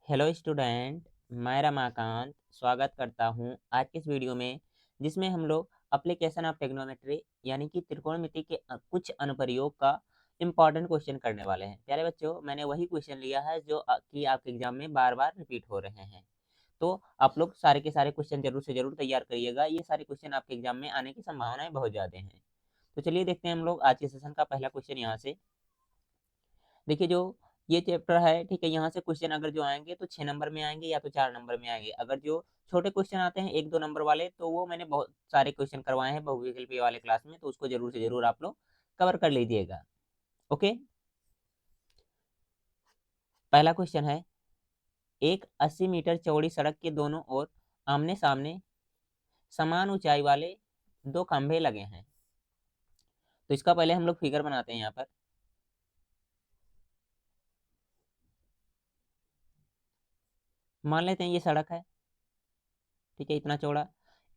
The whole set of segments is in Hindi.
हेलो स्टूडेंट, मैं रमाकांत स्वागत करता हूं आज के इस वीडियो में, जिसमें हम लोग एप्लीकेशन ऑफ ट्रिग्नोमेट्री यानी कि त्रिकोणमिति के कुछ अनुप्रयोग का इम्पॉर्टेंट क्वेश्चन करने वाले हैं। प्यारे बच्चों, मैंने वही क्वेश्चन लिया है जो कि आपके एग्जाम में बार बार रिपीट हो रहे हैं। तो आप लोग सारे के सारे क्वेश्चन जरूर से जरूर तैयार करिएगा। ये सारे क्वेश्चन आपके एग्जाम में आने की संभावनाएं बहुत ज्यादा हैं। तो चलिए देखते हैं हम लोग आज के सेशन का पहला क्वेश्चन। यहाँ से देखिए, जो ये चैप्टर है, ठीक है, यहाँ से क्वेश्चन अगर जो आएंगे तो 6 नंबर में आएंगे या तो 4 नंबर में आएंगे। अगर जो छोटे क्वेश्चन आते हैं 1-2 नंबर वाले, तो वो मैंने बहुत सारे क्वेश्चन करवाए हैं बहुविकल्पीय वाले क्लास में, तो उसको जरूर से जरूर आप लोग कवर कर लीजिएगा। ओके, पहला क्वेश्चन है, एक 80 मीटर चौड़ी सड़क के दोनों ओर आमने सामने समान ऊंचाई वाले दो खंभे लगे हैं। तो इसका पहले हम लोग फिगर बनाते हैं। यहाँ पर मान लेते हैं ये सड़क है, ठीक है, इतना चौड़ा।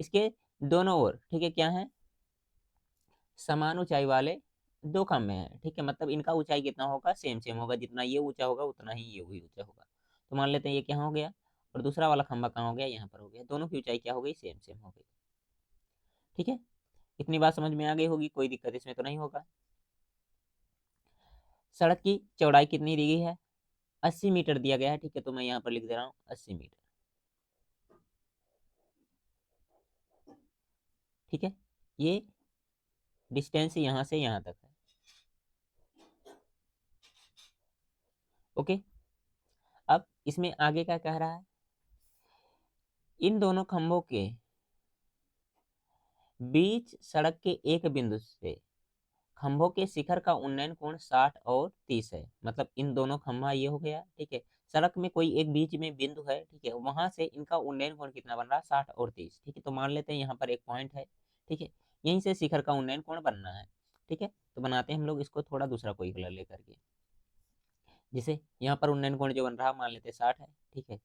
इसके दोनों ओर, ठीक है, क्या है, समान ऊंचाई वाले दो खंभे हैं। ठीक है, मतलब इनका ऊंचाई कितना होगा, सेम सेम होगा, जितना ये ऊंचा होगा उतना ही ये भी ऊंचा होगा। तो मान लेते हैं ये क्या हो गया, और दूसरा वाला खंभा कहाँ हो गया, यहाँ पर हो गया। दोनों की ऊंचाई क्या हो गई, सेम सेम हो गई। ठीक है, इतनी बात समझ में आ गई होगी, कोई दिक्कत इसमें तो नहीं होगा। सड़क की चौड़ाई कितनी दी गई है, 80 मीटर दिया गया है। ठीक है, तो मैं यहाँ पर लिख दे रहा हूँ 80 मीटर। ठीक है, ये डिस्टेंस यहाँ से यहाँ तक है। ओके, अब इसमें आगे क्या कह रहा है, इन दोनों खंभों के बीच सड़क के एक बिंदु से खंभों के शिखर का उन्नयन कोण 60 और 30 है। मतलब इन दोनों खंभा ये हो गया, ठीक है, सड़क में कोई एक बीच में बिंदु है, ठीक है, वहां से इनका उन्नयन कोण कितना बन रहा है, 60 और 30। ठीक है, तो मान लेते हैं यहाँ पर एक पॉइंट है, ठीक है, यहीं से शिखर का उन्नयन कोण बनना है। ठीक है, तो बनाते हैं हम लोग इसको थोड़ा दूसरा कोई कलर लेकर के। जैसे यहाँ पर उन्नयन कोण जो बन रहा है मान लेते हैं 60 है, ठीक है,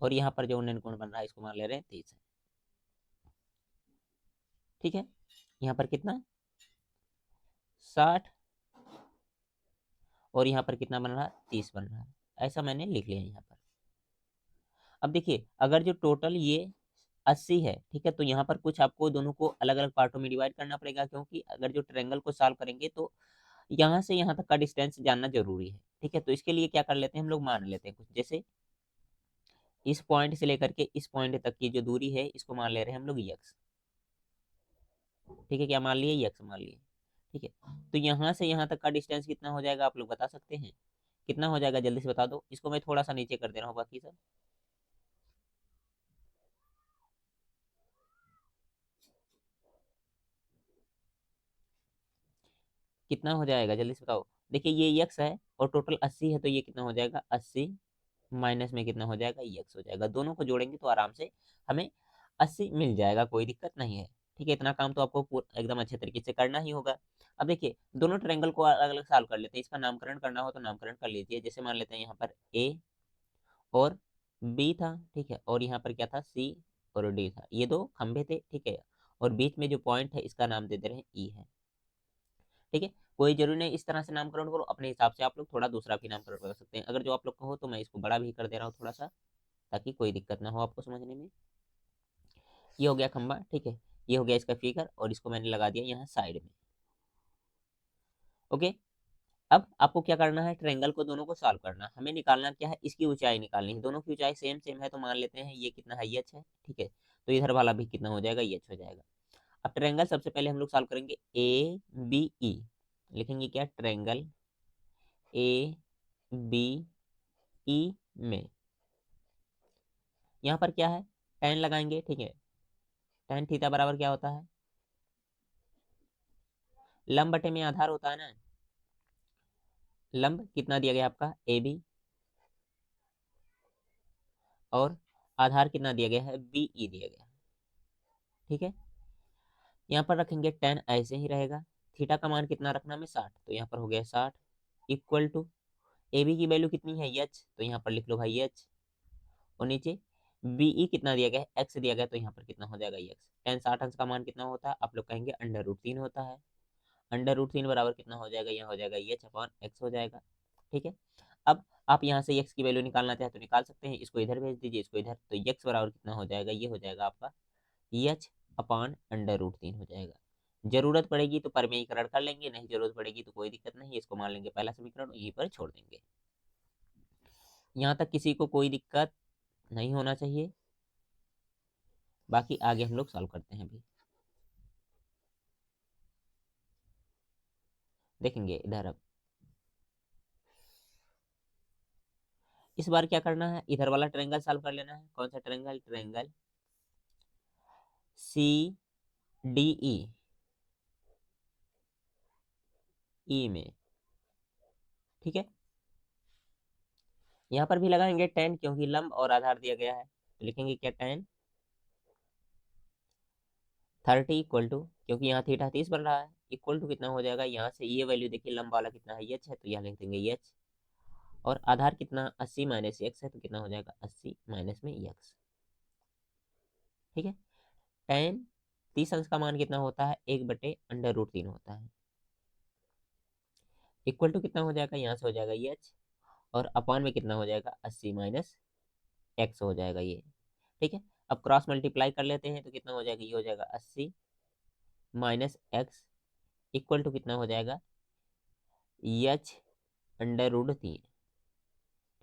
और यहाँ पर जो उन्नयन कोण बन रहा है इसको मान ले रहे हैं 30 है। ठीक है, यहाँ पर कितना, 60, और यहाँ पर कितना बन रहा है, 30 बन रहा है। ऐसा मैंने लिख लिया यहाँ पर। अब देखिए, अगर जो टोटल ये 80 है, ठीक है, तो यहाँ पर कुछ आपको दोनों को अलग अलग पार्टों में डिवाइड करना पड़ेगा, क्योंकि अगर जो ट्रायंगल को सॉल्व करेंगे तो यहाँ से यहाँ तक का डिस्टेंस जानना जरूरी है। ठीक है, तो इसके लिए क्या कर लेते हैं हम लोग, मान लेते हैं कुछ, जैसे इस पॉइंट से लेकर के इस पॉइंट तक की जो दूरी है इसको मान ले रहे हैं हम लोग यक्स। ठीक है, क्या मान लिए, यक्स मान लिए। ठीक है, तो यहाँ से यहाँ तक का डिस्टेंस कितना हो जाएगा, आप लोग बता सकते हैं, कितना हो जाएगा, जल्दी से बता दो। इसको मैं थोड़ा सा नीचे कर दे रहा हूँ बाकी सब। कितना हो जाएगा, जल्दी से बताओ। देखिए ये यक्स है और टोटल 80 है, तो ये कितना हो जाएगा, 80 माइनस में कितना हो जाएगा, यक्स हो जाएगा। दोनों को जोड़ेंगे तो आराम से हमें 80 मिल जाएगा, कोई दिक्कत नहीं है। ठीक है, इतना काम तो आपको एकदम अच्छे तरीके से करना ही होगा। अब देखिए, दोनों ट्रायंगल को अलग अलग सॉल्व कर लेते हैं। इसका नामकरण करना हो तो नामकरण कर लीजिए। जैसे मान लेते हैं यहाँ पर ए और बी था, ठीक है, और यहाँ पर क्या था, सी और डी था, ये दो खंभे थे। ठीक है, और बीच में जो पॉइंट है इसका नाम दे दे रहे हैं ई है। ठीक है, कोई जरूरी नहीं इस तरह से नामकरण करो, अपने हिसाब से आप लोग थोड़ा दूसरा भी नामकरण कर सकते हैं। अगर जो आप लोग को हो तो मैं इसको बड़ा भी कर दे रहा हूँ थोड़ा सा, ताकि कोई दिक्कत ना हो आपको समझने में। ये हो गया खंबा, ठीक है, ये हो गया इसका फिगर, और इसको मैंने लगा दिया यहाँ साइड में। ओके, अब आपको क्या करना है, ट्रायंगल को दोनों को सॉल्व करना है। हमें निकालना क्या है, इसकी ऊंचाई निकालनी है। दोनों की ऊंचाई सेम सेम है, तो मान लेते हैं ये कितना है, एच है। ठीक है, तो इधर वाला भी कितना हो जाएगा, एच हो जाएगा। अब ट्रायंगल सबसे पहले हम लोग सॉल्व करेंगे, ए बी ई, लिखेंगे क्या, ट्रायंगल ए बी ई में यहाँ पर क्या है, tan लगाएंगे। ठीक है, tan थीटा बराबर क्या होता है, लंब बटे में आधार होता है ना। लंब कितना दिया गया आपका, ए बी, और आधार कितना दिया गया है, बी ई दिया गया। ठीक है, यहाँ पर रखेंगे tan ऐसे ही रहेगा। थीटा का मान कितना रखना में, 60, तो यहाँ पर हो गया 60 इक्वल टू ए बी की वैल्यू कितनी है, एच, तो यहाँ पर लिख लो भाई एच, और नीचे बीई कितना दिया गया है, एक्स दिया गया, तो यहाँ पर कितना हो जाएगा, एक्स। tan 60 अंश का मान कितना होता है, आप लोग कहेंगे √3 होता है। √3 बराबर कितना हो जाएगा, यहाँ हो जाएगा एच अपॉन एक्स हो जाएगा। ठीक है, अब आप यहाँ से x की वैल्यू निकालना चाहे तो निकाल सकते हैं, इसको इधर भेज दीजिए, इसको इधर, तो x बराबर कितना हो जाएगा, ये हो जाएगा आपका h अपान अंडर रूट 3 हो जाएगा। जरूरत पड़ेगी तो परमेयीकरण कर लेंगे, नहीं जरूरत पड़ेगी तो कोई दिक्कत नहीं, इसको मान लेंगे पहला समीकरण, यहीं पर छोड़ देंगे। यहाँ तक किसी को कोई दिक्कत नहीं होना चाहिए, बाकी आगे हम लोग सॉल्व करते हैं। अभी देखेंगे इधर। अब इस बार क्या करना है, इधर वाला ट्रायंगल सॉल्व कर लेना है। कौन सा triangle, triangle C D E में, ठीक है। यहाँ पर भी लगाएंगे टेन, क्योंकि लंब और आधार दिया गया है, तो लिखेंगे क्या, टेन 30 इक्वल टू, क्योंकि यहाँ थीटा 30 बन रहा है, इक्वल टू कितना हो जाएगा, यहाँ से ये वैल्यू देखिए, लंब वाला कितना है, एच है, तो यहाँ लिख देंगे एच, और आधार कितना 80 माइनस एक्स है, तो कितना हो जाएगा 80 माइनस में एक्स, ठीक है। टेन 30 अंश का मान कितना होता है, 1/√3 होता है, इक्वल टू कितना हो जाएगा, यहाँ से हो जाएगा एच, और अपान में कितना हो जाएगा 80 माइनस एक्स हो जाएगा ये, ठीक है। अब क्रॉस मल्टीप्लाई कर लेते हैं, तो कितना हो जाएगा, ये हो जाएगा 80 माइनस एक्स इक्वल टू कितना हो जाएगा एच अंडर रूट 3,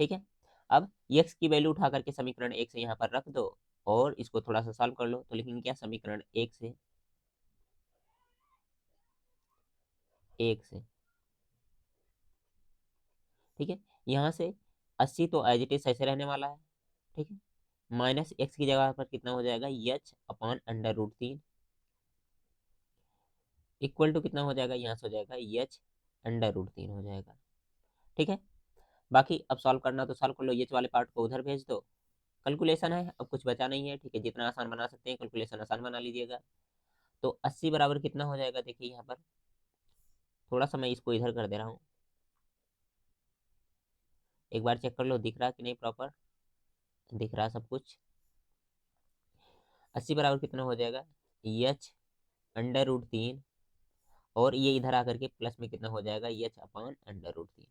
ठीक है। अब एक्स की वैल्यू उठा करके समीकरण एक से यहाँ पर रख दो, और इसको थोड़ा सा सॉल्व कर लो, तो लिखेंगे क्या, समीकरण एक से, ठीक है। यहाँ से 80 तो एज इट इज ऐसे रहने वाला है, ठीक है, माइनस एक्स की जगह पर कितना हो जाएगा, h upon under root 3 equal to कितना हो जाएगा, यहाँ से हो जाएगा एच अंडर रूट 3 हो जाएगा, ठीक है। बाकी अब सॉल्व करना तो सॉल्व कर लो, एच वाले पार्ट को उधर भेज दो, कैलकुलेशन है, अब कुछ बचा नहीं है, ठीक है, जितना आसान बना सकते हैं कैलकुलेशन आसान बना लीजिएगा। तो 80 बराबर कितना हो जाएगा, देखिए यहाँ पर थोड़ा सा मैं इसको इधर कर दे रहा हूँ, एक बार चेक कर लो दिख रहा कि नहीं, प्रॉपर दिख रहा सब कुछ। 80 बराबर कितना हो जाएगा, एच अंडर रूट 3, और ये इधर आकर के प्लस में कितना हो जाएगा, एच अपान अंडर रूट 3,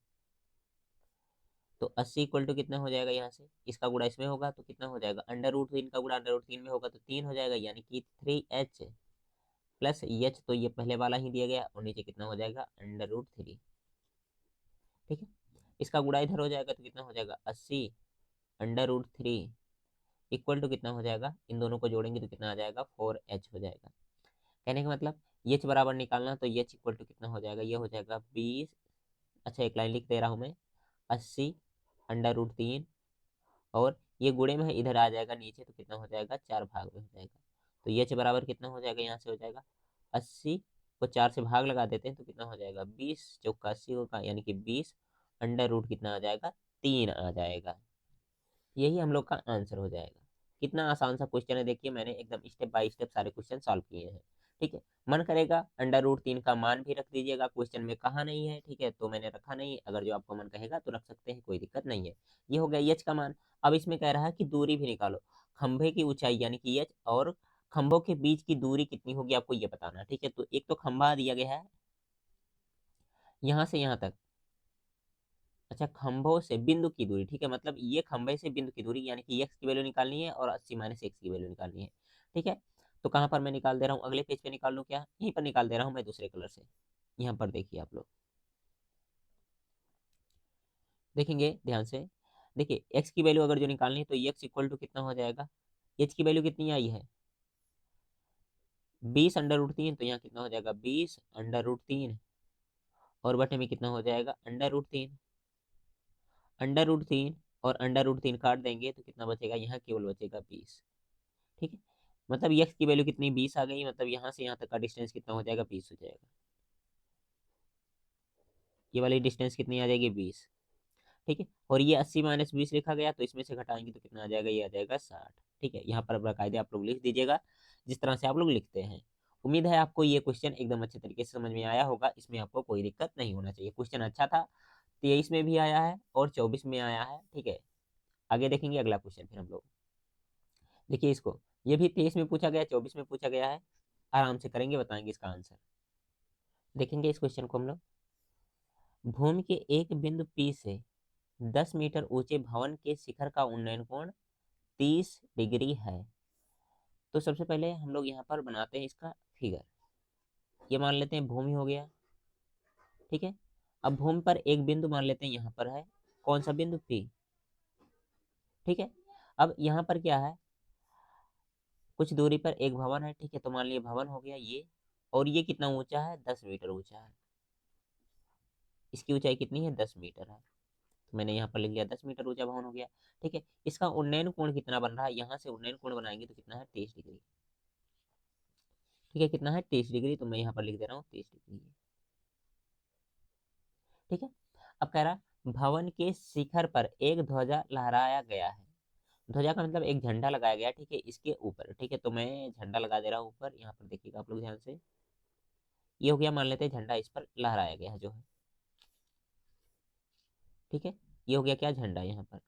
तो 80 इक्वल टू कितना हो जाएगा, यहाँ से इसका गुणा इसमें होगा तो कितना हो जाएगा, अंडर रूट 3 का गुणा अंडर रूट 3 में होगा तो 3 हो जाएगा, यानी कि 3h प्लस एच, तो ये पहले वाला ही दिया गया, और नीचे कितना हो जाएगा अंडर रूट 3, ठीक है। इसका गुणा इधर हो जाएगा तो कितना हो जाएगा 80 अंडर रूट 3 इक्वल टू कितना हो जाएगा, इन दोनों को जोड़ेंगे तो कितना आ जाएगा 4h हो जाएगा। कहने का मतलब एच बराबर निकालना, तो एच इक्वल टू कितना हो जाएगा, ये हो जाएगा 20, अच्छा एक लाइन लिख दे रहा हूँ मैं, 80 अंडर रूट 3, और ये गुणे में है, इधर आ जाएगा नीचे, तो कितना हो जाएगा 4 भाग में हो जाएगा, तो एच बराबर कितना हो जाएगा, यहाँ से हो जाएगा 80 को 4 से भाग लगा देते हैं, तो कितना हो जाएगा 20 × 4 = 80 होगा, यानी कि 20 अंडर रूट कितना आ जाएगा 3 आ जाएगा। यही हम लोग का आंसर हो जाएगा। कितना आसान सा क्वेश्चन है, देखिए मैंने एकदम स्टेप बाय स्टेप सारे क्वेश्चन सॉल्व किए हैं, ठीक है। मन करेगा अंडर रूट 3 का मान भी रख दीजिएगा, क्वेश्चन में कहा नहीं है, ठीक है, तो मैंने रखा नहीं, अगर जो आपको मन कहेगा तो रख सकते हैं, कोई दिक्कत नहीं है। ये हो गया एच का मान। अब इसमें कह रहा है कि दूरी भी निकालो, खंभे की ऊंचाई यानी कि एच, और खंभों के बीच की दूरी कितनी होगी आपको ये बताना, ठीक है। तो एक तो खंभा दिया गया है यहाँ से यहाँ तक, अच्छा खंभों से बिंदु की दूरी, ठीक है, मतलब ये खंभे से बिंदु की दूरी, यानी कि एक्स की वैल्यू निकालनी है और 80 माइनस एक्स की वैल्यू निकालनी है, ठीक है। तो कहाँ पर मैं निकाल दे रहा हूँ, अगले पेज पे निकाल लूँ क्या, यहीं पर निकाल दे रहा हूँ मैं दूसरे कलर से। यहाँ पर देखिए आप लोग देखेंगे ध्यान से, देखिए एक्स की वैल्यू अगर जो निकालनी है तो एक्स इक्वल टू कितना हो जाएगा, एच की वैल्यू कितनी आई है 20 अंडर रूट 3, तो यहाँ कितना हो जाएगा 20 अंडर रूट 3, और बटे में कितना हो जाएगा अंडर रूट 3 और अंडर रूट 3 काट देंगे तो कितना बचेगा, यहाँ केवल बचेगा 20, ठीक है। मतलब एक्स की वैल्यू कितनी 20 आ गई, मतलब यहाँ से यहाँ तक का डिस्टेंस कितना हो जाएगा 20 हो जाएगा, ये वाली डिस्टेंस कितनी आ जाएगी 20, ठीक है। और ये 80 माइनस 20 लिखा गया, तो इसमें से घटाएंगे तो कितना आ जाएगा, ये आ जाएगा 60, ठीक है। यहाँ पर बाकायदे आप लोग लिख दीजिएगा जिस तरह से आप लोग लिखते हैं। उम्मीद है आपको ये क्वेश्चन एकदम अच्छे तरीके से समझ में आया होगा, इसमें आपको कोई दिक्कत नहीं होना चाहिए। क्वेश्चन अच्छा था, 23 में भी आया है और 24 में आया है, ठीक है। आगे देखेंगे अगला क्वेश्चन फिर हम लोग, देखिए इसको, ये भी 23 में पूछा गया, 24 में पूछा गया है, आराम से करेंगे, बताएंगे इसका आंसर। देखेंगे इस क्वेश्चन को हम लोग, भूमि के एक बिंदु P से 10 मीटर ऊंचे भवन के शिखर का उन्नयन कोण 30 डिग्री है। तो सबसे पहले हम लोग यहाँ पर बनाते हैं इसका फिगर। ये मान लेते हैं भूमि हो गया, ठीक है। अब भूमि पर एक बिंदु मान लेते हैं यहाँ पर है, कौन सा बिंदु, P, ठीक है। अब यहाँ पर क्या है, कुछ दूरी पर एक भवन है, ठीक है, तो मान लिया भवन हो गया ये, और ये कितना ऊंचा है, 10 मीटर ऊंचा है। इसकी ऊंचाई कितनी है, 10 मीटर है, तो मैंने यहाँ पर लिख लिया 10 मीटर ऊंचा भवन हो गया, ठीक है। इसका उन्नयन कोण कितना बन रहा है, यहाँ से उन्नयन कोण बनाएंगे तो कितना है, 23 डिग्री, ठीक है। कितना है, 23 डिग्री, तो मैं यहाँ पर लिख दे रहा हूँ 23 डिग्री, ठीक है। अब कह रहा भवन के शिखर पर एक ध्वजा लहराया गया है। ध्वजा का मतलब एक झंडा लगाया गया, ठीक है, इसके ऊपर, ठीक है। तो मैं झंडा लगा दे रहा हूँ ऊपर, यहाँ पर देखिएगा आप लोग ध्यान से। ये हो गया, मान लेते हैं झंडा इस पर लहराया गया है जो है, ठीक है। ये हो गया क्या, झंडा यहाँ पर,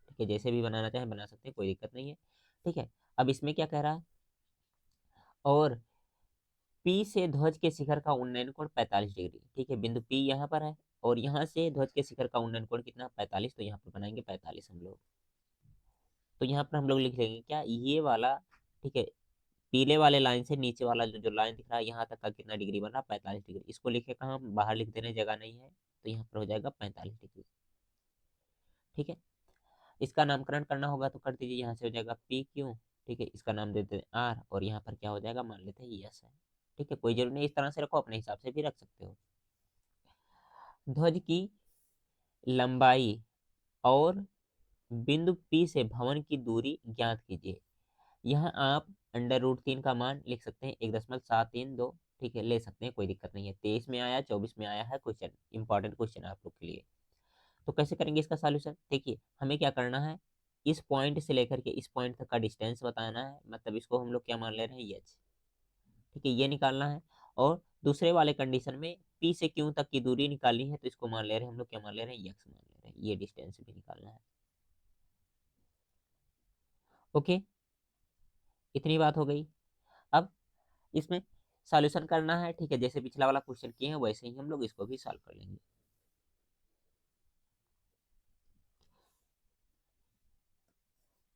ठीक है। जैसे भी बनाना चाहे बना सकते हैं, कोई दिक्कत नहीं है, ठीक है। अब इसमें क्या कह रहा है, और पी से ध्वज के शिखर का उन्नयन कोण 45 डिग्री, ठीक है। बिंदु पी यहाँ पर है, और यहाँ से ध्वज के शिखर का उन्नयन कोण कितना, 45, तो यहाँ पर बनाएंगे 45 हम लोग। तो यहाँ पर हम लोग लिख लेंगे क्या, ये वाला, ठीक है, पीले वाले लाइन से नीचे वाला जो जो लाइन दिख रहा है यहाँ तक का कितना डिग्री बन रहा है, 45 डिग्री। इसको लिखे कहाँ, बाहर लिख देने जगह नहीं है, तो यहाँ पर हो जाएगा 45 डिग्री, ठीक है। इसका नामकरण करना होगा तो कर दीजिए, यहाँ से हो जाएगा पी क्यू, ठीक है। इसका नाम देते हैं आर, और यहाँ पर क्या हो जाएगा, मान लेते हैं यस है, ठीक है। कोई जरूरी नहीं, इस तरह से रखो, अपने हिसाब से भी रख सकते हो। ध्वज की लंबाई और बिंदु P से भवन की दूरी ज्ञात कीजिए। यहाँ आप √3 का मान लिख सकते हैं, 1.732, ठीक है, ले सकते हैं, कोई दिक्कत नहीं है। 23 में आया, 24 में आया है क्वेश्चन, इंपॉर्टेंट क्वेश्चन आप लोग के लिए। तो कैसे करेंगे इसका सॉल्यूशन, देखिए हमें क्या करना है, इस पॉइंट से लेकर के इस पॉइंट तक का डिस्टेंस बताना है, मतलब इसको हम लोग क्या मान ले रहे हैं, एच, ठीक है, ये निकालना है। और दूसरे वाले कंडीशन में पी से क्यू तक की दूरी निकालनी है, तो इसको मान ले रहे हैं हम लोग, क्या मान ले रहे हैं, एक्स मान ले रहे हैं, ये डिस्टेंस भी निकालना है, ओके। इतनी बात हो गई। अब इसमें सॉल्यूशन करना है, ठीक है, जैसे पिछला वाला क्वेश्चन किए हैं वैसे ही हम लोग इसको भी सॉल्व कर लेंगे।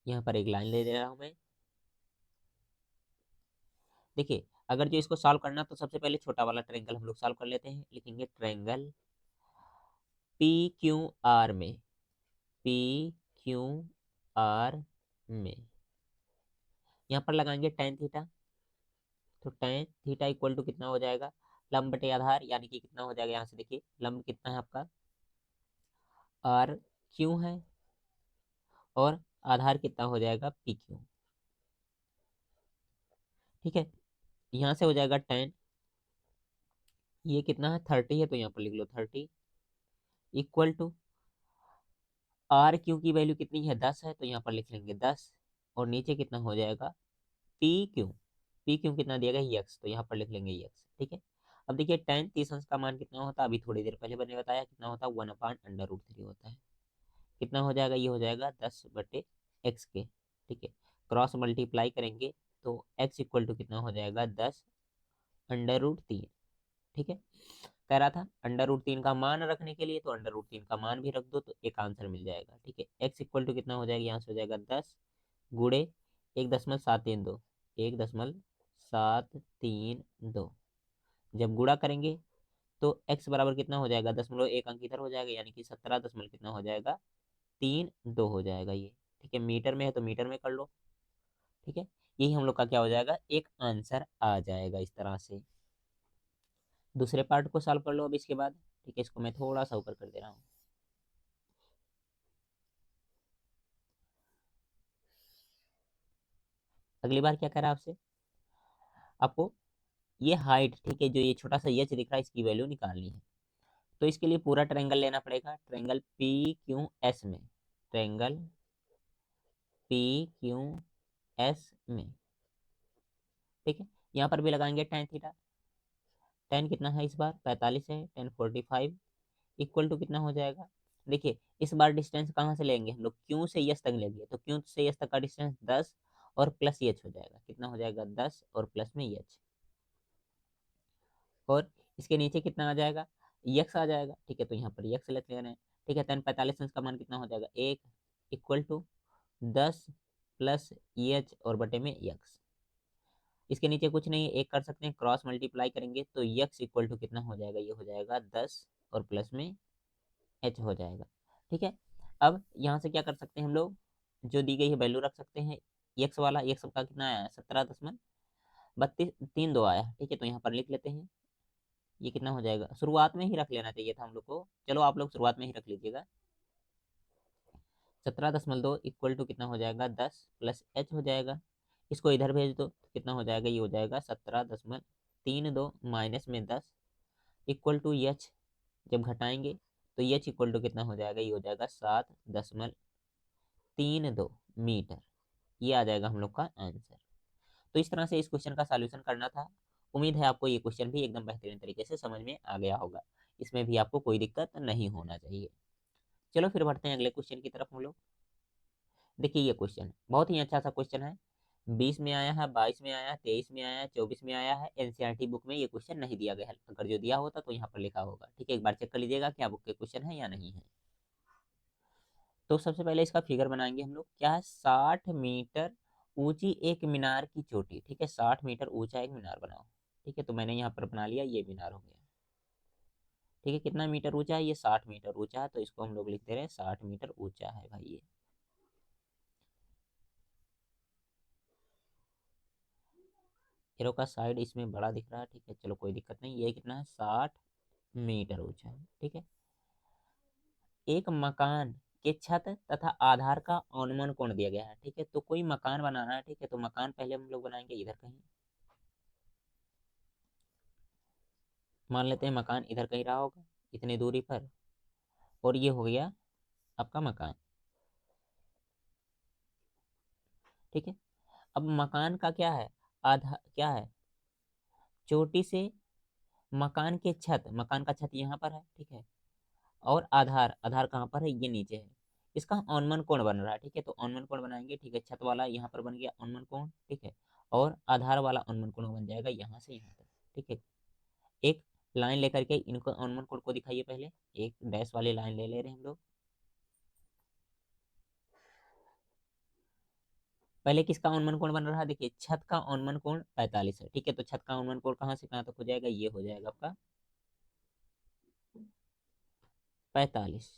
यहाँ पर एक लाइन ले दे रहा हूं मैं, देखिए अगर जो इसको सॉल्व करना, तो सबसे पहले छोटा वाला ट्रायंगल हम लोग सॉल्व कर लेते हैं। लिखेंगे ट्रायंगल पी क्यू आर में, पी क्यू आर में, यहाँ पर लगाएंगे tan थीटा, तो tan थीटा इक्वल टू कितना हो जाएगा, लंब बटे आधार, यानी कि कितना हो जाएगा, यहाँ से देखिए लंब कितना है आपका, आर क्यू है, और आधार कितना हो जाएगा, पी क्यू, ठीक है। यहाँ से हो जाएगा tan, ये कितना है, 30 है, तो यहाँ पर लिख लो 30, इक्वल टू आर क्यू की वैल्यू कितनी है, 10 है, तो यहाँ पर लिख लेंगे 10, और नीचे कितना हो जाएगा, पी क्यू, पी क्यू कितना दिया गया, एक्स, तो यहाँ पर लिख लेंगे एक्स, ठीक है। अब देखिए tan 30 अंश का मान कितना होता है, अभी थोड़ी देर पहले मैंने बताया कितना होता है, 1/√3 होता है। कितना हो जाएगा, ये हो जाएगा 10/x के, ठीक है। क्रॉस मल्टीप्लाई करेंगे तो x इक्वल टू कितना हो जाएगा, 10/√3, ठीक है। कह रहा था √3 का मान रखने के लिए, तो √3 का मान भी रख दो, तो एक आंसर मिल जाएगा, ठीक है। x इक्वल टू कितना हो जाएगा, यहाँ से हो जाएगा 10 गुड़े 1.732, 1.732, जब गुणा करेंगे तो x बराबर कितना हो जाएगा, 0.1 अंक इधर हो जाएगा, यानी कि 17 दशमलव कितना हो जाएगा, 3 2 हो जाएगा ये, ठीक है। मीटर में है तो मीटर में कर लो, ठीक है। यही हम लोग का क्या हो जाएगा, एक आंसर आ जाएगा इस तरह से। दूसरे पार्ट को सॉल्व कर लो अब इसके बाद, ठीक है। इसको मैं थोड़ा सा ऊपर कर दे रहा हूँ। अगली बार क्या कह रहा है आपसे, आपको ये हाइट, ठीक है, जो ये छोटा सा एच दिख रहा है, इसकी वैल्यू निकालनी है। तो इसके लिए पूरा ट्रायंगल लेना पड़ेगा, ट्रायंगल पी क्यू एस में, ट्रायंगल पी क्यू एस में, ठीक है। यहाँ पर भी लगाएंगे tan थीटा, tan कितना है इस बार, 45 है, tan 45 इक्वल टू कितना हो जाएगा, देखिए इस बार डिस्टेंस कहाँ से लेंगे हम लोग, क्यू से यस तक लेंगे, तो क्यू से यस तक का डिस्टेंस 10 और प्लस एच हो जाएगा, कितना हो जाएगा, 10 और प्लस में एच, और इसके नीचे कितना आ जाएगा, यक्स आ जाएगा, ठीक है। तो यहाँ पर यक्स लिख लेना है, ठीक है। tan 45 इसका मान कितना हो जाएगा, 1 इक्वल टू 10 प्लस एच और बटे में यक्स। इसके नीचे कुछ नहीं, एक कर सकते हैं, क्रॉस मल्टीप्लाई करेंगे तो यक्स इक्वल टू कितना हो जाएगा, ये हो जाएगा 10 और प्लस में एच हो जाएगा। ठीक है। अब यहाँ से क्या कर सकते हैं हम लोग, जो दी गई है वैल्यू रख सकते हैं। एक्स वाला, एक्स का कितना आया, 17.32 3 2 आया। ठीक है, तो यहाँ पर लिख लेते हैं। ये कितना हो जाएगा, शुरुआत में ही रख लेना चाहिए था हम लोग को, चलो आप लोग शुरुआत में ही रख लीजिएगा। 17.2 इक्वल टू कितना हो जाएगा, 10 प्लस एच हो जाएगा। इसको इधर भेज दो तो कितना हो जाएगा, ये हो जाएगा 17.32 माइनस में 10 इक्वल टू एच। जब घटाएंगे तो एच इक्वल टू कितना हो जाएगा, ये हो जाएगा 7.32 मीटर। ये आ जाएगा हम लोग का आंसर। तो इस तरह से इस क्वेश्चन का सॉल्यूशन करना था। उम्मीद है आपको ये क्वेश्चन भी एकदम बेहतरीन तरीके से समझ में आ गया होगा, इसमें भी आपको कोई दिक्कत नहीं होना चाहिए। चलो फिर बढ़ते हैं अगले क्वेश्चन की तरफ हम लोग। देखिए ये क्वेश्चन बहुत ही अच्छा सा क्वेश्चन है, 20 में आया है, 22 में आया है, 23 में आया है, 24 में आया है। एनसीईआरटी बुक में ये क्वेश्चन नहीं दिया गया है, अगर जो दिया होता तो यहाँ पर लिखा होगा। ठीक है, एक बार चेक कर लीजिएगा क्या बुक के क्वेश्चन है या नहीं है। तो सबसे पहले इसका फिगर बनाएंगे हम लोग। क्या है, 60 मीटर ऊंची एक मीनार की चोटी। ठीक है, 60 मीटर ऊंचा एक मीनार बनाओ। ठीक है, तो मैंने यहाँ पर बना लिया, ये मीनार हो गया। ठीक है, कितना मीटर ऊंचा है, ये 60 मीटर ऊंचा है, तो इसको हम लोग लिखते रहे 60 मीटर ऊंचा है भाई ये। एरो का साइड इसमें बड़ा दिख रहा है। ठीक है, चलो कोई दिक्कत नहीं। ये कितना है, 60 मीटर ऊंचा है। ठीक है, एक मकान के छत तथा आधार का अनुमान कोण दिया गया है। ठीक है, तो कोई मकान बनाना है। ठीक है, तो मकान पहले हम लोग बनाएंगे इधर कहीं, मान लेते हैं मकान इधर कहीं रहा होगा इतनी दूरी पर, और ये हो गया आपका मकान। ठीक है, अब मकान का क्या है, आधा क्या है, चोटी से मकान के छत, मकान का छत यहाँ पर है। ठीक है, और आधार, आधार कहाँ पर है, ये नीचे है। इसका अनुमान कोण बन रहा है। ठीक है, तो अनुमान कोण बनाएंगे। ठीक है, छत वाला यहाँ पर बन गया अनुमान कोण। ठीक है, और आधार वाला अनुमान कोण बन जाएगा यहाँ से यहाँ तक। ठीक है, एक लाइन लेकर के इनको अनुमान कोण को दिखाइए। पहले एक डैश वाली लाइन ले ले रहे हैं हम लोग। पहले किसका अनुमान कोण बन रहा है, देखिए छत का अनुमान कोण 45 है। ठीक है, तो छत का अनुमान कोण कहाँ से कहाँ तक हो जाएगा, ये हो जाएगा आपका 45।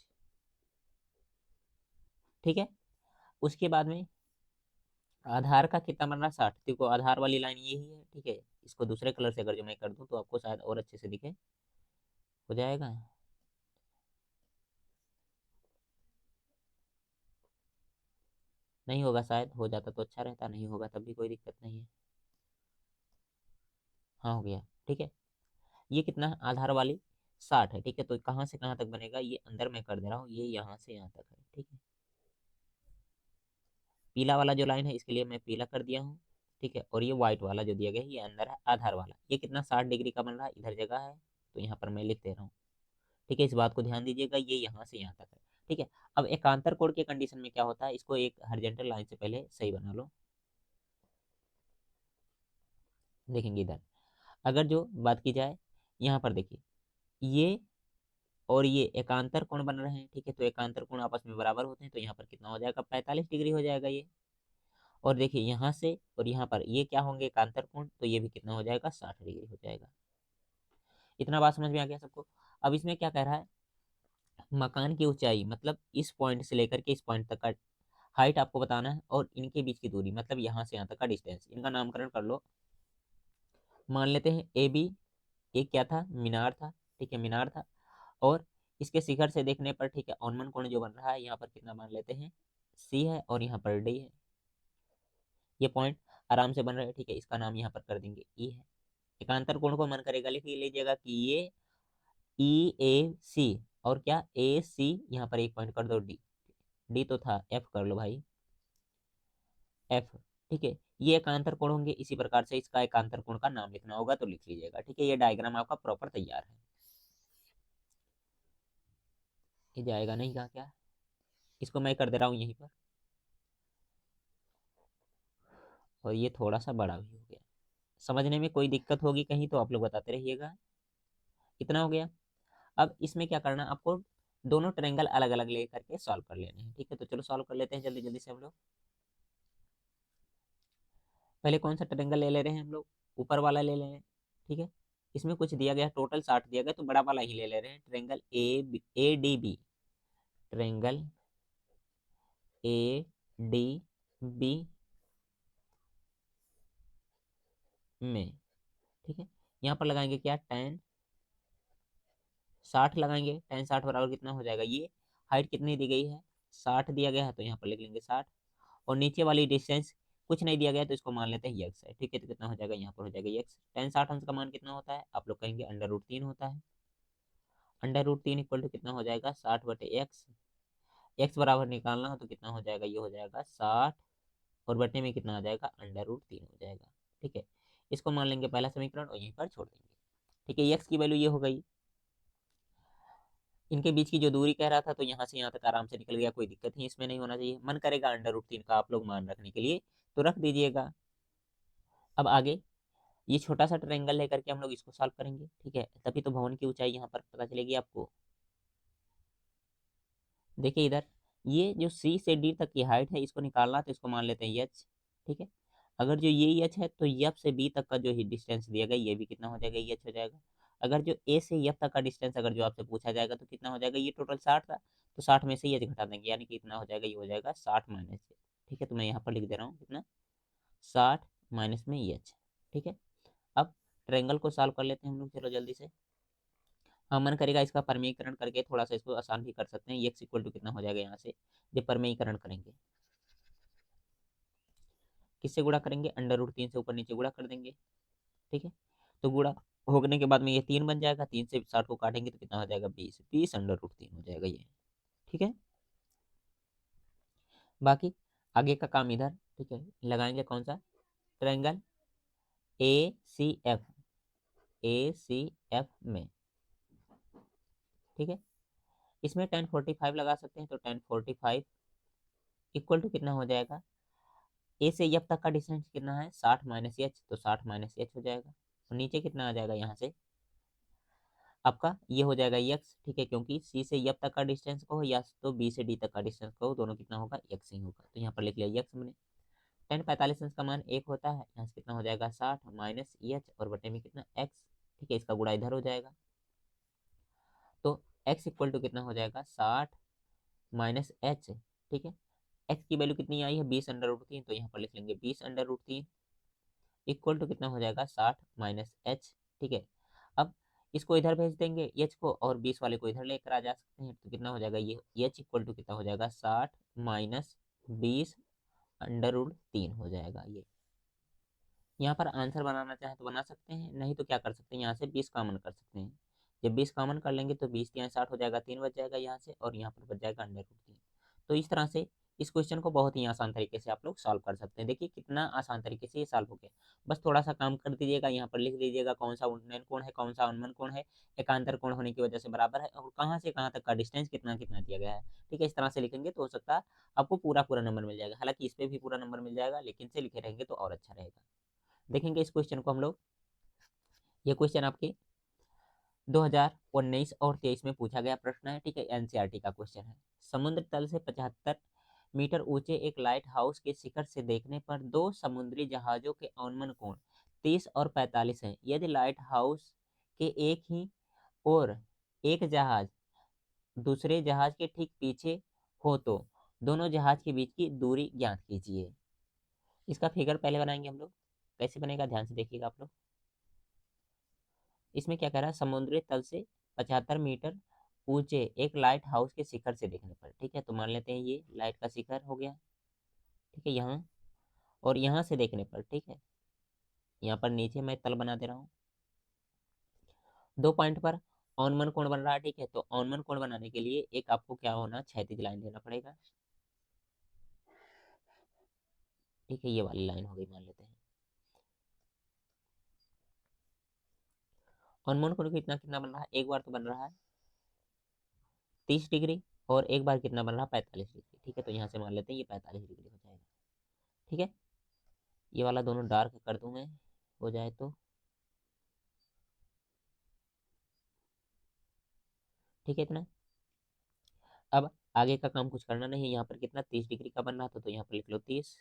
ठीक है, उसके बाद में आधार का कितना बन रहा है, 60। देखो आधार वाली लाइन यही है। ठीक है, इसको दूसरे कलर से अगर जो मैं कर दूं तो आपको शायद और अच्छे से दिखे, हो जाएगा। नहीं होगा, शायद हो जाता तो अच्छा रहता, नहीं होगा तब भी कोई दिक्कत नहीं है। हाँ हो गया। ठीक है, ये कितना है, आधार वाली 60 है। ठीक है, तो कहाँ से कहाँ तक बनेगा, ये अंदर मैं कर दे रहा हूँ, ये यहाँ से यहाँ तक है। ठीक है, पीला वाला जो लाइन है इसके लिए मैं पीला कर दिया हूँ। ठीक है, और ये व्हाइट वाला जो दिया गया है ये अंदर है आधार वाला, ये कितना 60 डिग्री का बन रहा है, इधर जगह है तो यहाँ पर मैं लिख दे रहा हूँ। ठीक है, इस बात को ध्यान दीजिएगा, ये यहाँ से यहाँ तक है। ठीक है, अब एकांतर कोण के कंडीशन में क्या होता है, इसको एक हॉरिजॉन्टल लाइन से पहले सही बना लो। देखेंगे इधर, अगर जो बात की जाए यहाँ पर देखिए, ये और ये एकांतर कोण बन रहे हैं। ठीक है, तो एकांतर कोण आपस में बराबर होते हैं, तो यहाँ पर कितना हो जाएगा, 45 डिग्री हो जाएगा ये। और देखिए यहाँ से और यहाँ पर ये क्या होंगे, एकांतर कोण, तो ये भी कितना हो जाएगा, 60 डिग्री हो जाएगा। इतना बात समझ में आ गया सबको। अब इसमें क्या कह रहा है, मकान की ऊंचाई मतलब इस पॉइंट से लेकर के इस पॉइंट तक का हाइट आपको बताना है, और इनके बीच की दूरी मतलब यहाँ से यहाँ तक का डिस्टेंस, इनका नामकरण कर लो। मान लेते हैं ए बी, एक क्या था, मीनार था। ठीक है, मीनार था, और इसके शिखर से देखने पर, ठीक है, औन्मन कोण जो बन रहा है यहाँ पर कितना मान लेते हैं, सी है, और यहाँ पर डी है। ये पॉइंट आराम से बन रहे हैं। ठीक है, इसका नाम यहाँ पर कर देंगे ई है। एकांतर कोण को मन करेगा लिख लीजिएगा कि ये ई ए सी, और क्या ए सी, यहाँ पर एक पॉइंट कर दो डी, डी तो था, एफ कर लो भाई, एफ। ठीक है, ये एकांतर कोण होंगे, इसी प्रकार से इसका एकांतर कोण का नाम लिखना होगा तो लिख लीजिएगा। ठीक है, ये डायग्राम आपका प्रॉपर तैयार है। ये जाएगा नहीं कहा क्या, इसको मैं कर दे रहा हूँ यहीं पर, और ये थोड़ा सा बड़ा भी हो गया। समझने में कोई दिक्कत होगी कहीं तो आप लोग बताते रहिएगा। कितना हो गया, अब इसमें क्या करना आपको, दोनों ट्रायंगल अलग अलग लेकर के सॉल्व कर लेने हैं। ठीक है, तो चलो सॉल्व कर लेते हैं जल्दी जल्दी से हम लोग। पहले कौन सा ट्रायंगल ले ले रहे हैं हम लोग, ऊपर वाला ले ले रहे हैं। ठीक है, इसमें कुछ दिया गया, टोटल 60 दिया गया, तो बड़ा वाला ही ले ले रहे हैं। Triangle A D B, triangle A D B में। ठीक है, यहाँ पर लगाएंगे क्या, tan 60 लगाएंगे। tan 60 बराबर कितना हो जाएगा, ये हाइट कितनी दी गई है, 60 दिया गया है, तो यहाँ पर लिख लेंगे 60। और नीचे वाली डिस्टेंस कुछ नहीं दिया गया, तो इसको मान लेते हैं यक्स है। ठीक है, तो कितना हो जाएगा, यहाँ पर हो जाएगा यक्स। tan 60 अंश का मान कितना होता है, आप लोग कहेंगे √3 होता है। √3 इक्वल टू कितना हो जाएगा, 60/x। एक्स बराबर निकालना हो तो कितना हो जाएगा, ये हो जाएगा 60, और बटे में कितना आ जाएगा, √3 हो जाएगा। ठीक है, इसको मान लेंगे पहला समीकरण और यहीं पर छोड़ देंगे। ठीक है, एक्स की वैल्यू ये हो गई। इनके बीच की जो दूरी कह रहा था, तो यहाँ से यहाँ तक आराम से निकल गया, कोई दिक्कत नहीं, इसमें नहीं होना चाहिए। मन करेगा √3 का आप लोग मान रखने के लिए तो रख दीजिएगा। अब आगे ये छोटा सा ट्रायंगल लेकर के हम लोग इसको सॉल्व करेंगे। ठीक है, तभी तो भवन की ऊंचाई यहाँ पर पता चलेगी आपको। देखिए इधर, ये जो सी से डी तक की हाइट है, इसको निकालना, तो इसको मान लेते हैं एच। ठीक है, अगर जो ये एच है, तो एफ से बी तक का जो ही डिस्टेंस दिया गया, ये भी कितना हो जाएगा, एच हो जाएगा। अगर जो ए से एफ तक का डिस्टेंस अगर जो आपसे पूछा जाएगा, तो कितना हो जाएगा, ये टोटल 60 था, तो 60 में से एच घटा देंगे, यानी कि कितना हो जाएगा, ये हो जाएगा 60 माइनस एच। ठीक है, तो मैं यहाँ पर लिख दे रहा हूँ कितना, 60 माइनस में एच। ठीक है, अब ट्रायंगल को सॉल्व कर लेते हैं हम लोग, चलो जल्दी से। हाँ, मन करेगा इसका परमीकरण करके थोड़ा सा इसको आसान भी कर सकते हैं। एक्स इक्वल टू कितना हो जाएगा, यहाँ से जब परमीकरण करेंगे, किससे गुणा करेंगे, √3 से ऊपर नीचे गुणा कर देंगे। ठीक है, तो गुणा होने के बाद में ये 3 बन जाएगा, 3 से 60 को काटेंगे तो कितना हो जाएगा, 20, 20 √3 हो जाएगा ये। ठीक है, बाकी आगे का काम इधर। ठीक है, लगाएंगे कौन सा, ट्रायंगल ए सी एफ में। ठीक है, इसमें tan45 लगा सकते हैं, तो tan45 इक्वल टू कितना हो जाएगा, ए से एफ तक का डिस्टेंस कितना है, 60 माइनस एच, तो 60 माइनस एच हो जाएगा। और नीचे कितना आ जाएगा, यहाँ से आपका ये हो जाएगा एक्स। ठीक है, क्योंकि सी से एफ तक का डिस्टेंस कहो या तो बी से डी तक का डिस्टेंस कहो, दोनों कितना होगा, एक्स ही होगा, तो यहाँ पर लिख लिया एक्स मैंने। tan45 अंश का मान 1 होता है, यहाँ से कितना हो जाएगा, 60 माइनस एच, और बटे में कितना, एक्स। ठीक है, इसका गुणा इधर हो जाएगा, तो एक्स इक्वल टू कितना हो जाएगा, 60 माइनस एच। ठीक है, एक्स की वैल्यू कितनी आई है, 20 √3, तो यहाँ पर लिख लेंगे 20 √3 इक्वल टू कितना हो जाएगा, 60 माइनस एच। ठीक है, अब इसको इधर भेज देंगे एच को, और 20 वाले को इधर लेकर आ जा सकते हैं, तो कितना हो जाएगा, ये एच इक्वल टू कितना हो जाएगा, 60 माइनस 20 √3 हो जाएगा ये। यहाँ पर आंसर बनाना चाहे तो बना सकते हैं, नहीं तो क्या कर सकते हैं, यहाँ से 20 कॉमन कर सकते हैं। जब 20 कॉमन कर लेंगे तो 20 यहाँ 60 हो जाएगा, 3 बच जाएगा यहाँ से, और यहाँ पर बच जाएगा √3। तो इस तरह से इस क्वेश्चन को बहुत ही आसान तरीके से आप लोग सॉल्व कर सकते हैं। देखिए कितना आसान तरीके से ये सॉल्व हो गया। बस थोड़ा सा काम कर दीजिएगा, यहाँ पर लिख दीजिएगा कौन सा उन्नयन कोण है, कौन सा अवनमन कोण है, एकांतर कोण होने की वजह से बराबर है, और कहाँ से कहाँ तक का डिस्टेंस कितना कितना दिया गया है। ठीक है, इस तरह से लिखेंगे तो हो सकता है आपको पूरा पूरा नंबर मिल जाएगा। हालांकि इस पे भी पूरा नंबर मिल जाएगा, लेकिन से लिखे रहेंगे तो और अच्छा रहेगा। देखेंगे इस क्वेश्चन को हम लोग। ये क्वेश्चन आपके 2019 और 23 में पूछा गया प्रश्न है। ठीक है, एनसीईआरटी का क्वेश्चन है। समुद्र तल से 75 मीटर ऊंचे एक लाइट हाउस के शिखर से देखने पर दो समुद्री जहाजों के अवनमन कोण 30 और 45 हैं। यदि लाइट हाउस के एक ही और एक जहाज दूसरे जहाज के ठीक पीछे हो, तो दोनों जहाज के बीच की दूरी ज्ञात कीजिए। इसका फिगर पहले बनाएंगे हम लोग, कैसे बनेगा ध्यान से देखिएगा आप लोग। इसमें क्या कह रहा है, समुद्री तल से 75 मीटर ऊंचे एक लाइट हाउस के शिखर से देखने पर। ठीक है, तो मान लेते हैं ये लाइट का शिखर हो गया। ठीक है, यहाँ और यहाँ से देखने पर, ठीक है, यहाँ पर नीचे मैं तल बना दे रहा हूँ। दो पॉइंट पर औनमन कोण बन रहा है। ठीक है, तो औनमन कोण बनाने के लिए एक आपको क्या होना, क्षैतिज लाइन देना पड़ेगा। ठीक है, ये वाली लाइन हो गई मान लेते हैं। औनमन कोण कितना कितना बन रहा है, एक बार तो बन रहा है 30 डिग्री, और एक बार कितना बन रहा है, 45 डिग्री। ठीक है, तो यहाँ से मान लेते हैं ये 45 डिग्री हो जाएगा। ठीक है, ये वाला दोनों डार्क कर दूं मैं, हो जाए तो। ठीक है, इतना अब आगे का काम कुछ करना नहीं है। यहाँ पर कितना 30 डिग्री का बन रहा था, तो यहाँ पर लिख लो 30।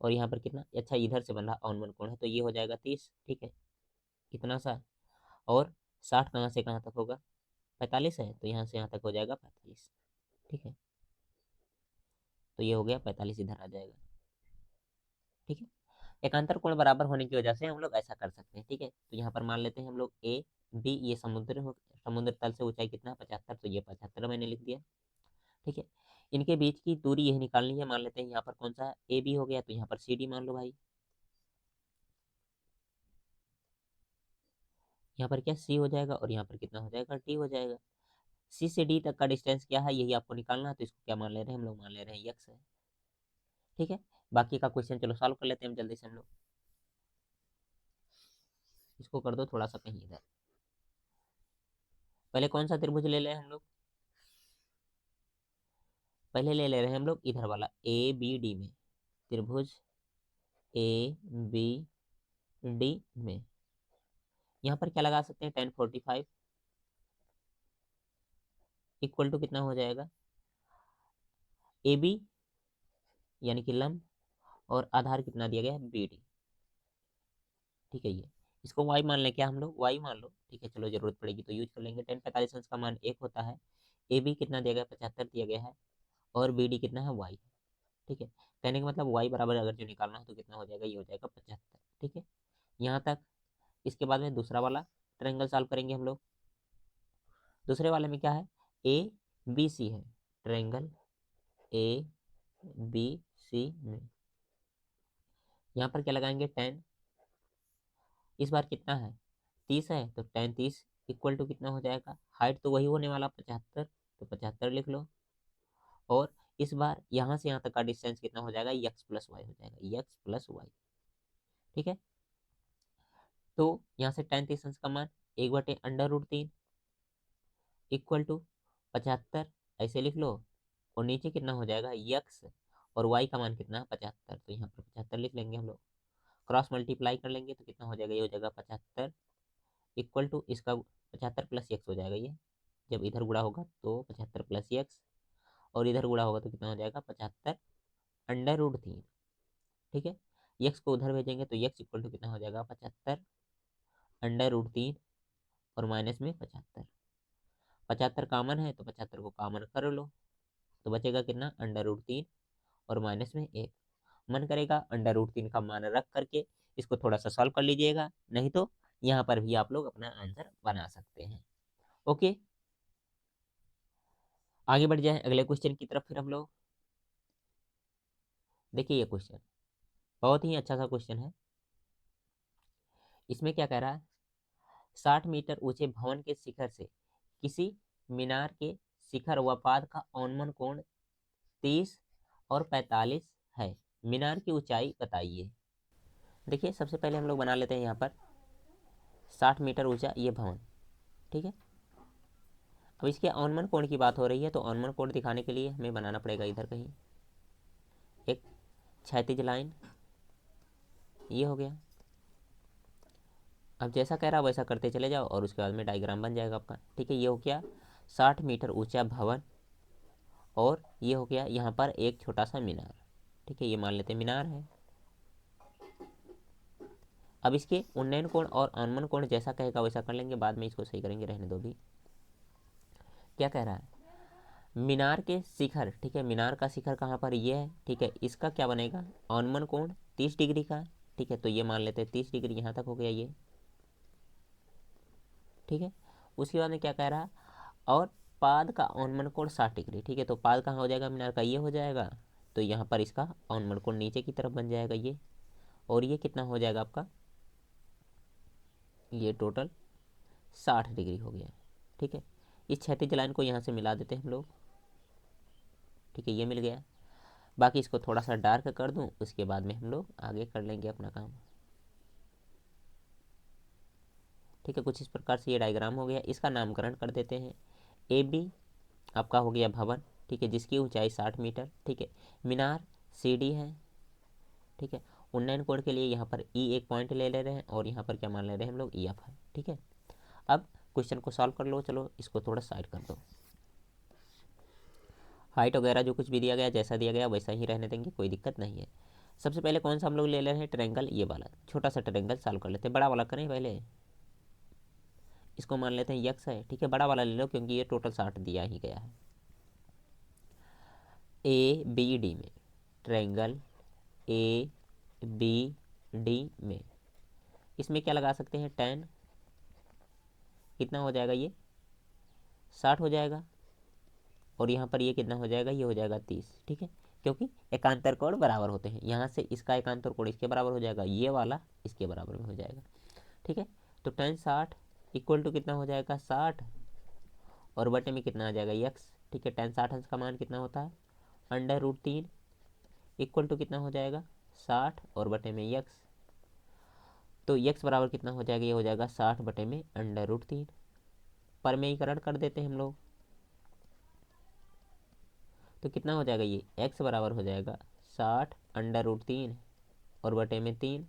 और यहाँ पर कितना, अच्छा इधर से बन रहा ऑन कोण है, तो ये हो जाएगा 30। ठीक है, कितना सा, और 60 कहाँ से कहाँ तक होगा, 45 है, तो यहाँ से यहाँ तक हो जाएगा 45। ठीक है, तो ये हो गया 45, इधर आ जाएगा। ठीक है, एकांतर कोण बराबर होने की वजह से हम लोग ऐसा कर सकते हैं। ठीक है, तो यहाँ पर मान लेते हैं हम लोग ए बी, ये समुद्र तल से ऊंचाई कितना 75, तो ये 75 मैंने लिख दिया। ठीक है, इनके बीच की दूरी यही निकालनी है। मान लेते हैं यहाँ पर कौन सा ए बी हो गया, तो यहाँ पर सी डी मान लो भाई। यहाँ पर क्या सी हो जाएगा, और यहाँ पर कितना हो जाएगा डी हो जाएगा। सी से डी तक का डिस्टेंस क्या है, यही आपको निकालना है, तो इसको क्या मान ले रहे हैं हम लोग, मान ले रहे हैं एक्स है। ठीक है, बाकी का क्वेश्चन चलो सॉल्व कर लेते हैं हम जल्दी से हम लोग। इसको कर दो थोड़ा सा कहीं इधर। पहले कौन सा त्रिभुज ले ले हम लोग, पहले ले ले रहे हैं हम लोग इधर वाला ए बी डी में, त्रिभुज ए बी डी में। यहाँ पर क्या लगा सकते हैं, 1045 इक्वल टू कितना हो जाएगा, ए बी यानी कि लंब, और आधार कितना दिया गया है, बी डी। ठीक है, ये इसको y मान लें क्या हम लोग, y मान लो। ठीक है, चलो जरूरत पड़ेगी तो यूज कर लेंगे। 1045 अंश का मान 1 होता है, ए बी कितना दिया गया 75 दिया गया है, और बी डी कितना है y। ठीक है, कहने का मतलब y बराबर अगर जो निकालना हो तो कितना हो जाएगा, ये हो जाएगा 75। ठीक है, यहाँ तक। इसके बाद में दूसरा वाला ट्रायंगल सॉल्व करेंगे हम लोग। दूसरे वाले में क्या है, ए बी सी है, ट्रायंगल ए बी सी में यहाँ पर क्या लगाएंगे 10, इस बार कितना है 30 है, तो 10 30 इक्वल टू कितना हो जाएगा, हाइट तो वही होने वाला 75, तो 75 लिख लो। और इस बार यहाँ से यहाँ तक का डिस्टेंस कितना हो जाएगा, यक्स प्लस वाई हो जाएगा, यक्स प्लस वाई। ठीक है, तो यहाँ से 10 30 अंश का मान 1/√3 इक्वल टू 75, ऐसे लिख लो। और नीचे कितना हो जाएगा यक्स, और वाई का मान कितना है 75, तो यहाँ पर 75 लिख लेंगे हम लोग। क्रॉस मल्टीप्लाई कर लेंगे तो कितना हो जाएगा, ये हो जाएगा 75 इक्वल टू इसका 75 प्लस एक्स हो जाएगा ये, जब इधर गुणा होगा तो 75 प्लस एक्स, और इधर गुणा होगा तो कितना हो जाएगा 75√3। ठीक है, एक्स को उधर भेजेंगे तो एक्स इक्वल टू कितना हो जाएगा 75√3, और माइनस में 75, 75 कॉमन है तो 75 को कॉमन कर लो, तो बचेगा कितना √3, और माइनस में 1। मन करेगा √3 का मान रख करके इसको थोड़ा सा सॉल्व कर लीजिएगा, नहीं तो यहाँ पर भी आप लोग अपना आंसर बना सकते हैं। ओके, आगे बढ़ जाए अगले क्वेश्चन की तरफ फिर हम लोग। देखिए ये क्वेश्चन बहुत ही अच्छा सा क्वेश्चन है। इसमें क्या कह रहा है, 60 मीटर ऊंचे भवन के शिखर से किसी मीनार के शिखर व पाद का औन्मन कोण 30 और 45 है, मीनार की ऊंचाई बताइए। देखिए सबसे पहले हम लोग बना लेते हैं यहाँ पर 60 मीटर ऊंचा ये भवन। ठीक है, अब इसके औन्मन कोण की बात हो रही है, तो औन्मन कोण दिखाने के लिए हमें बनाना पड़ेगा इधर कहीं एक क्षैतिज लाइन, ये हो गया। अब जैसा कह रहा वैसा करते चले जाओ, और उसके बाद में डायग्राम बन जाएगा आपका। ठीक है, ये हो गया 60 मीटर ऊंचा भवन, और ये हो गया यहाँ पर एक छोटा सा मीनार। ठीक है, ये मान लेते हैं मीनार है। अब इसके उन्नयन कोण और अवनमन कोण जैसा कहेगा वैसा कर लेंगे, बाद में इसको सही करेंगे, रहने दो भी। क्या कह रहा है, मीनार के शिखर, ठीक है, मीनार का शिखर कहाँ पर ये है। ठीक है, इसका क्या बनेगा अवनमन कोण 30 डिग्री का। ठीक है, तो ये मान लेते हैं 30 डिग्री यहाँ तक हो गया ये। ठीक है, उसके बाद में क्या कह रहा है, और पाद का अवनमन कोण 60 डिग्री। ठीक है, तो पाद कहाँ हो जाएगा, मीनार का ये हो जाएगा, तो यहाँ पर इसका अवनमन कोण नीचे की तरफ बन जाएगा ये, और ये कितना हो जाएगा आपका, ये टोटल 60 डिग्री हो गया। ठीक है, इस क्षैतिज लाइन को यहाँ से मिला देते हैं हम लोग। ठीक है, ये मिल गया। बाकी इसको थोड़ा सा डार्क कर दूँ, उसके बाद में हम लोग आगे कर लेंगे अपना काम। ठीक है, कुछ इस प्रकार से ये डायग्राम हो गया। इसका नामकरण कर देते हैं। ए बी आपका हो गया भवन, ठीक है, जिसकी ऊंचाई 60 मीटर। ठीक है, मीनार सी डी है। ठीक है, उन्नयन कोण के लिए यहाँ पर ई एक पॉइंट ले रहे हैं, और यहाँ पर क्या मान ले रहे हैं हम लोग ई एफ है। ठीक है, अब क्वेश्चन को सॉल्व कर लो। चलो इसको थोड़ा साइड कर दो। हाइट वगैरह जो कुछ भी दिया गया, जैसा दिया गया वैसा ही रहने देंगे, कोई दिक्कत नहीं है। सबसे पहले कौन सा हम लोग ले रहे हैं, ट्रायंगल, ये वाला छोटा सा ट्रायंगल सॉल्व कर लेते हैं। बड़ा वाला करें पहले, इसको मान लेते हैं यक्स है, ठीक है। बड़ा वाला ले लो क्योंकि ये टोटल 60 दिया ही गया है। ए बी डी में, ट्रायंगल ए बी डी में, इसमें क्या लगा सकते हैं, tan कितना हो जाएगा, ये 60 हो जाएगा, और यहाँ पर ये कितना हो जाएगा, ये हो जाएगा 30, ठीक है। क्योंकि एकांतर कोण बराबर होते हैं, यहाँ से इसका एकांतर कोण इसके बराबर हो जाएगा, ये वाला इसके बराबर में हो जाएगा, ठीक है। तो tan 60 इक्वल टू कितना हो जाएगा, 60, और बटे में कितना आ जाएगा, यक्स, ठीक है। tan 60 अंश का मान कितना होता है, √3 इक्वल टू कितना हो जाएगा, 60 और बटे में यक्स। तो यक्स बराबर कितना हो जाएगा, ये हो जाएगा 60 बटे में √3, परमेयीकरण कर देते हैं हम लोग, तो कितना हो जाएगा, ये x बराबर हो जाएगा 60 √3 और बटे में 3।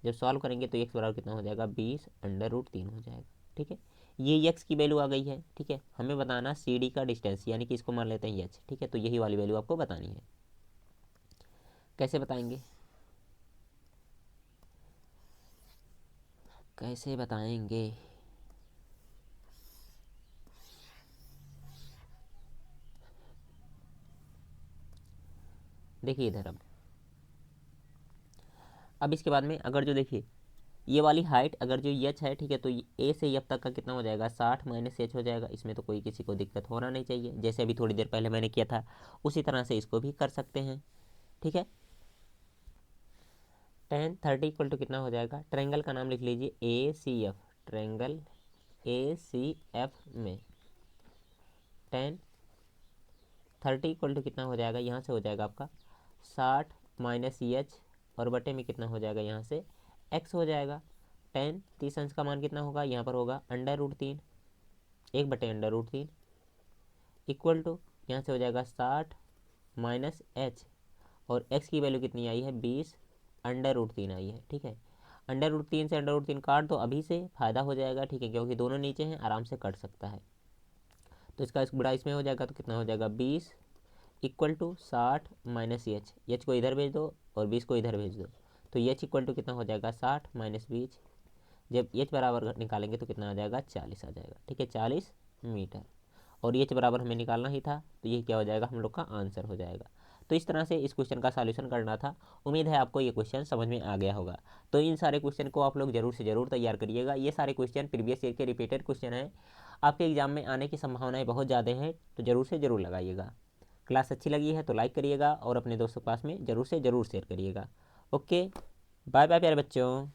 जब सॉल्व करेंगे तो x बराबर कितना हो जाएगा, 20 √3 हो जाएगा, ठीक है। ये x की वैल्यू आ गई है, ठीक है। हमें बताना CD का डिस्टेंस, यानी कि इसको मान लेते हैं h, ठीक है। तो यही वाली वैल्यू आपको बतानी है। कैसे बताएंगे, कैसे बताएंगे, देखिए इधर अब इसके बाद में अगर जो देखिए ये वाली हाइट अगर जो एच है, ठीक है, तो ए से एफ तक का कितना हो जाएगा, 60 माइनस एच हो जाएगा। इसमें तो कोई किसी को दिक्कत होना नहीं चाहिए, जैसे अभी थोड़ी देर पहले मैंने किया था उसी तरह से इसको भी कर सकते हैं, ठीक है। tan 30 इक्वल टू कितना हो जाएगा, ट्रायंगल का नाम लिख लीजिए A C F, triangle A C F में tan 30 इक्वल टू कितना हो जाएगा, यहाँ से हो जाएगा आपका 60 माइनस एच और बटे में कितना हो जाएगा, यहाँ से x हो जाएगा। tan 30 अंश का मान कितना होगा, यहाँ पर होगा √3, 1 बटे √3 इक्वल टू यहाँ से हो जाएगा 60 माइनस एच, और x की वैल्यू कितनी आई है, 20 √3 आई है, ठीक है। √3 से √3 काट दो, अभी से फ़ायदा हो जाएगा, ठीक है, क्योंकि दोनों नीचे हैं, आराम से कट सकता है। तो इसका गुणा इसमें हो जाएगा, तो कितना हो जाएगा, 20 इक्वल टू 60 माइनस एच को इधर भेज दो और 20 को इधर भेज दो, तो एच इक्वल टू कितना हो जाएगा, 60 माइनस 20। जब एच बराबर निकालेंगे तो कितना आ जाएगा, 40 आ जाएगा, ठीक है, 40 मीटर। और एच बराबर हमें निकालना ही था, तो ये क्या हो जाएगा, हम लोग का आंसर हो जाएगा। तो इस तरह से इस क्वेश्चन का सॉल्यूशन करना था। उम्मीद है आपको ये क्वेश्चन समझ में आ गया होगा। तो इन सारे क्वेश्चन को आप लोग जरूर से ज़रूर तैयार करिएगा। ये सारे क्वेश्चन प्रीवियस ईयर के रिपीटेड क्वेश्चन हैं, आपके एग्जाम में आने की संभावनाएं बहुत ज़्यादा हैं, तो ज़रूर से ज़रूर लगाइएगा। क्लास अच्छी लगी है तो लाइक करिएगा और अपने दोस्तों के पास में ज़रूर से ज़रूर शेयर करिएगा। ओके, बाय बाय प्यारे बच्चों।